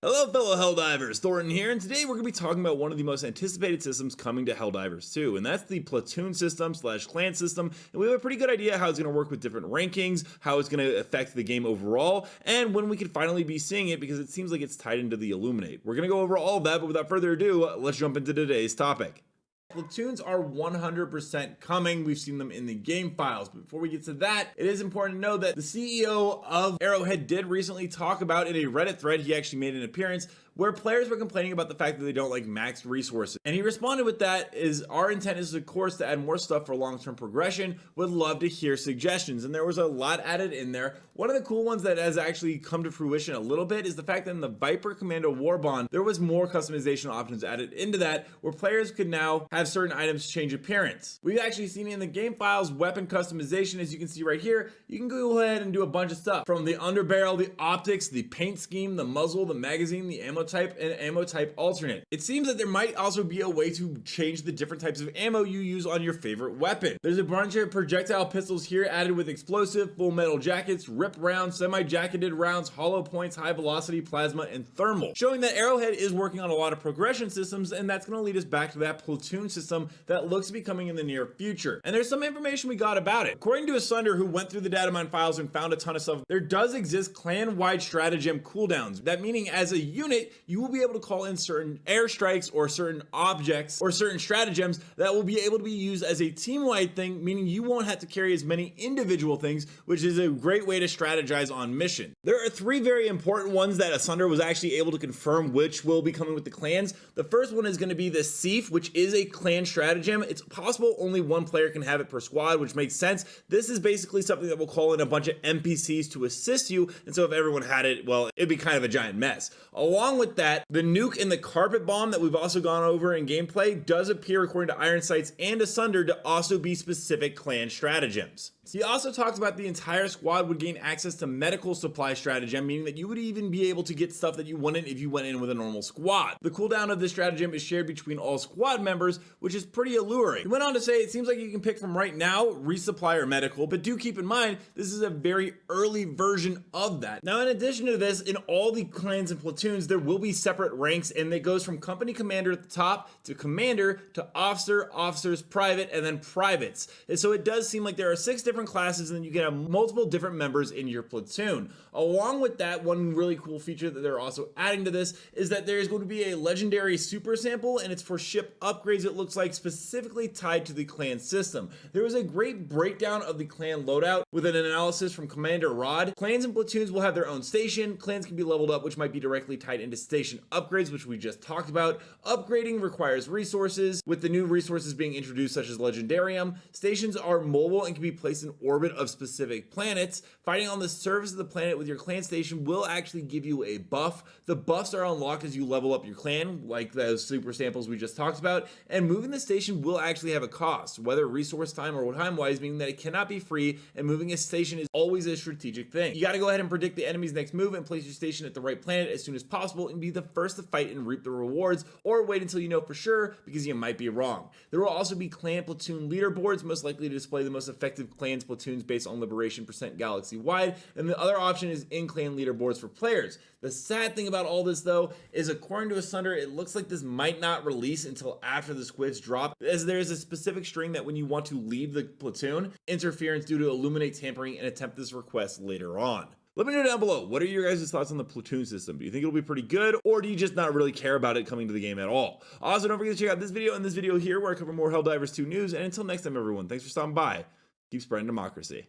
Hello fellow Helldivers, Thornton here, and today we're going to be talking about one of the most anticipated systems coming to Helldivers 2, and that's the platoon system / clan system, and we have a pretty good idea how it's going to work with different rankings, how it's going to affect the game overall, and when we could finally be seeing it because it seems like it's tied into the Illuminate. We're going to go over all of that, but without further ado, let's jump into today's topic. Platoons are 100% coming. We've seen them in the game files. But before we get to that, it is important to know that the CEO of Arrowhead did recently talk about in a Reddit thread, he actually made an appearance, where players were complaining about the fact that they don't like maxed resources. And he responded with that is, our intent is of course to add more stuff for long-term progression. Would love to hear suggestions. And there was a lot added in there. One of the cool ones that has actually come to fruition a little bit is the fact that in the Viper Commando Warbond, there was more customization options added into that, where players could now have certain items change appearance. We've actually seen it in the game files, weapon customization, as you can see right here. You can go ahead and do a bunch of stuff from the underbarrel, the optics, the paint scheme, the muzzle, the magazine, the ammo type, and ammo type alternate. It seems that there might also be a way to change the different types of ammo you use on your favorite weapon. There's a bunch of projectile pistols here added with explosive, full metal jackets, rip rounds, semi-jacketed rounds, hollow points, high velocity, plasma, and thermal, showing that Arrowhead is working on a lot of progression systems, and that's going to lead us back to that platoon system that looks to be coming in the near future. And there's some information we got about it. According to Asunder, who went through the data mine files and found a ton of stuff, there does exist clan-wide stratagem cooldowns. That meaning as a unit, you will be able to call in certain airstrikes or certain objects or certain stratagems that will be able to be used as a team-wide thing, meaning you won't have to carry as many individual things, which is a great way to strategize on mission. There are three very important ones that Asunder was actually able to confirm which will be coming with the clans. The first one is going to be the Sief, which is a clan stratagem. It's possible only one player can have it per squad, which makes sense. This is basically something that will call in a bunch of NPCs to assist you, and so if everyone had it, well, it'd be kind of a giant mess. Along with that, the nuke and the carpet bomb that we've also gone over in gameplay does appear, according to Iron Sights and Asunder, to also be specific clan stratagems. He also talks about the entire squad would gain access to medical supply stratagem, meaning that you would even be able to get stuff that you wouldn't if you went in with a normal squad. The cooldown of this stratagem is shared between all squad members, which is pretty alluring. He went on to say, it seems like you can pick from right now, resupply or medical, but do keep in mind, this is a very early version of that. Now, in addition to this, in all the clans and platoons, there will be separate ranks, and it goes from company commander at the top to commander to officer, officers, private, and then privates. And so it does seem like there are 6 different classes, and then you can have multiple different members in your platoon. Along with that, one really cool feature that they're also adding to this is that there is going to be a legendary super sample, and it's for ship upgrades, it looks like, specifically tied to the clan system. There was a great breakdown of the clan loadout with an analysis from Commander Rod. Clans and platoons will have their own station. Clans can be leveled up, which might be directly tied into station upgrades, which we just talked about. Upgrading requires resources, with the new resources being introduced such as Legendarium. Stations are mobile and can be placed in orbit of specific planets. Fighting on the surface of the planet with your clan station will actually give you a buff. The buffs are unlocked as you level up your clan, like those super samples we just talked about, and moving the station will actually have a cost, whether resource time or time-wise, meaning that it cannot be free, and moving a station is always a strategic thing. You gotta go ahead and predict the enemy's next move and place your station at the right planet as soon as possible and be the first to fight and reap the rewards, or wait until you know for sure because you might be wrong. There will also be clan platoon leaderboards, most likely to display the most effective clans platoons based on liberation percent galaxy-wide, and the other option is in-clan leaderboards for players. The sad thing about all this, though, is according to Asunder, it looks like this might not release until after the squids drop, as there is a specific string that when you want to leave the platoon, interference due to Illuminate tampering, and attempt this request later on. Let me know down below, what are your guys' thoughts on the platoon system? Do you think it'll be pretty good, or do you just not really care about it coming to the game at all? Also, don't forget to check out this video and this video here where I cover more Helldivers 2 news, and until next time, everyone, thanks for stopping by. Keep spreading democracy.